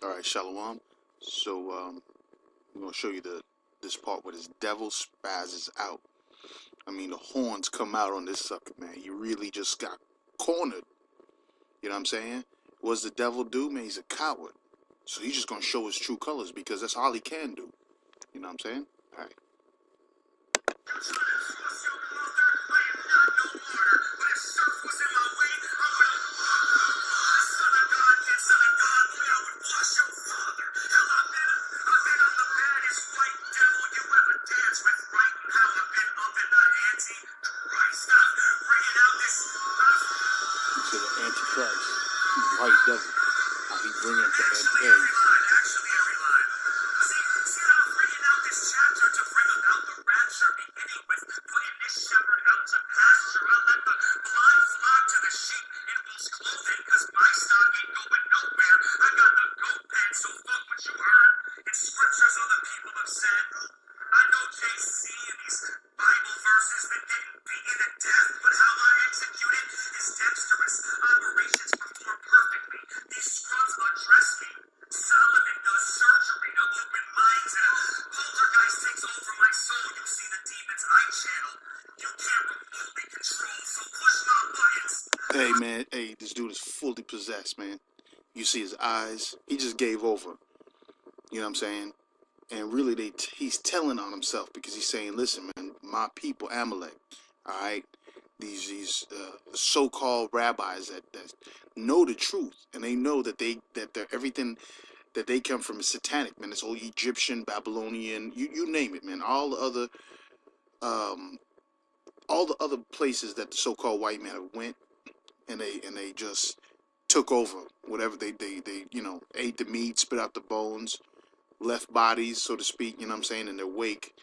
All right, Shalom. So I'm gonna show you this part where this devil spazzes out. I mean, the horns come out on this sucker, man. He really just got cornered. You know what I'm saying? What's the devil do, man? He's a coward. So he's just gonna show his true colors because that's all he can do. You know what I'm saying? All right. To the Antichrist, white devil. How he bring up the anti. Hey man, hey, this dude is fully possessed, man. You see his eyes. He just gave over. You know what I'm saying? And really, he's telling on himself because he's saying, "Listen, man, my people, Amelek, all right, these so-called rabbis that know the truth and they know that they're everything that they come from is satanic, man. This whole Egyptian, Babylonian, you name it, man. Um, all the other places that the so-called white man have went, and they just took over whatever they ate the meat, spit out the bones, left bodies, so to speak, you know what I'm saying, in their wake,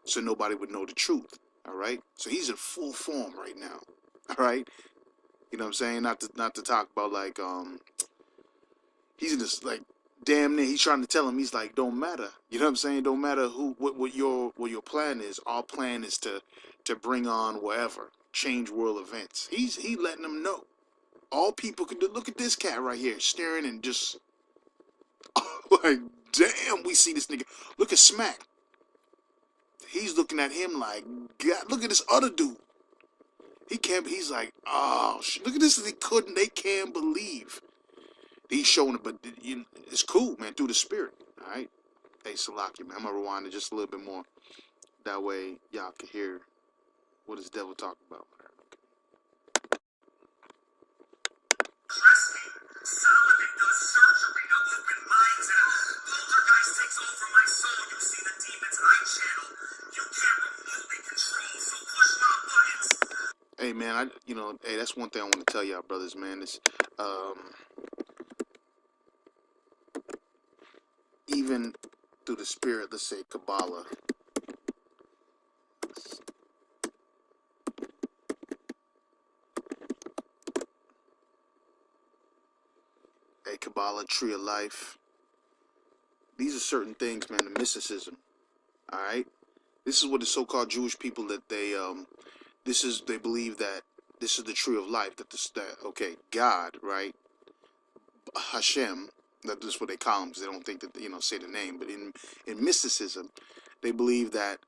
so nobody would know the truth. All right, so he's in full form right now. All right, you know what I'm saying, not to talk about like he's in this like damn near he's trying to tell him, he's like, don't matter, you know what I'm saying, don't matter what your plan is. Our plan is to bring on whatever, change world events. He letting them know all people can do. Look at this cat right here staring and just like, damn, we see this nigga. Look at Smack. He's looking at him like, God, look at this other dude. He can't, he's like, oh, shit. Look at this. They can't believe. He's showing it, but it's cool, man, through the spirit. All right. Hey, Salaki, man, I'm going to rewind it just a little bit more. That way, y'all can hear what this devil talking about. Solomon does surgery to open minds, and a poltergeist takes over my soul. You see the demons I channel. You can't remotely control, so push my buttons. Hey man, hey, that's one thing I want to tell y'all, brothers, man. It's even through the spirit, let's say Kabbalah. Hey, Kabbalah, Tree of Life. These are certain things, man, the mysticism. All right? This is what the so-called Jewish people that they believe that this is the tree of life, that God, right? Hashem, that's what they call him because they don't think that, say the name. But in mysticism, they believe that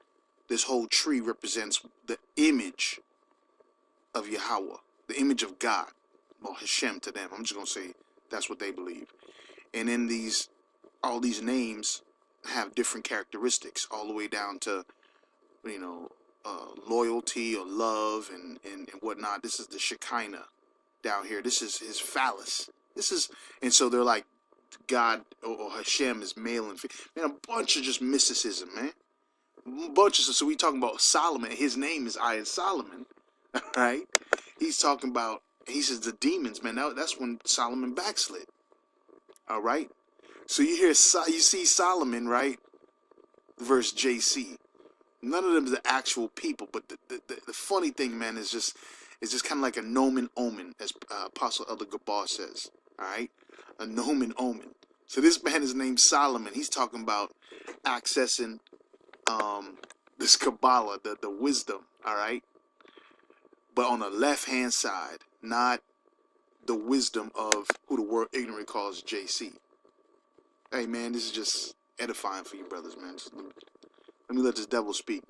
this whole tree represents the image of Yahweh, the image of God, or Hashem to them. I'm just going to say that's what they believe. And in all these names have different characteristics, all the way down to, loyalty or love and whatnot. This is the Shekinah down here. This is his phallus. And so they're like, God or Hashem is male and female. Man, a bunch of just mysticism, man. So we talking about Solomon. His name is Iron Solomon, right? He says the demons, man. That's when Solomon backslid. All right. So you see Solomon, right? Verse JC. None of them is the actual people, but the funny thing, man, is just kind of like a nomen omen, as Apostle Elder Gabar says. All right, a nomen omen. So this man is named Solomon. He's talking about accessing this Kabbalah, the wisdom. All right, but on the left hand side, not the wisdom of who the world ignorant calls JC. Hey, man, this is just edifying for you brothers, man. Just let me let this devil speak.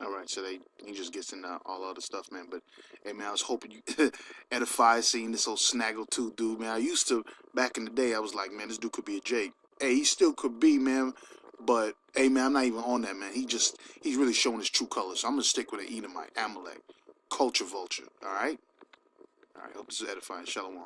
All right, so he just gets into all other stuff, man. But hey, man, I was hoping you edify seeing this old snaggletooth dude, man. I used to back in the day. I was like, man, this dude could be a Jake. Hey, he still could be, man. But hey, man, I'm not even on that, man. He's really showing his true colors. So I'm gonna stick with an Edomite, Amelek, culture vulture. All right. Hope this is edifying. Shalom.